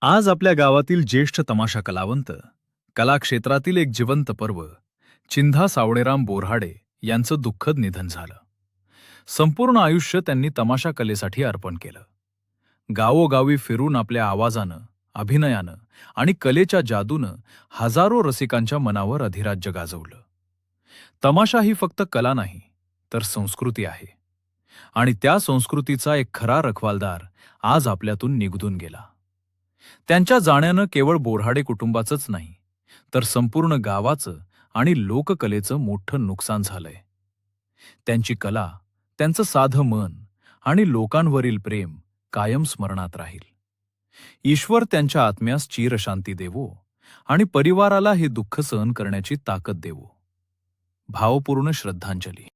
आज आपल्या गावातील ज्येष्ठ तमाशा कलावंत, कला क्षेत्रातील एक जिवंत पर्व, चिंधा सावळेराम बोऱ्हाडे यांचं दुःखद निधन झालं. संपूर्ण आयुष्य त्यांनी तमाशा कलेसाठी अर्पण केलं. गावोगावी फिरून आपल्या आवाजानं, अभिनयानं आणि कलेच्या जादूनं हजारो रसिकांच्या मनावर अधिराज्य गाजवलं. तमाशा ही फक्त कला नाही, तर संस्कृती आहे. आणि त्या संस्कृतीचा एक खरा रखवालदार आज आपल्यातून निघून गेला. त्यांच्या जाण्यानं केवळ बोऱ्हाडे कुटुंबाचंच नाही, तर संपूर्ण गावाचं आणि लोककलेचं मोठं नुकसान झालंय. त्यांची कला, त्यांचं साधं मन आणि लोकांवरील प्रेम कायम स्मरणात राहील. ईश्वर त्यांच्या आत्म्यास चिरशांती देवो आणि परिवाराला हे दुःख सहन करण्याची ताकद देवो. भावपूर्ण श्रद्धांजली.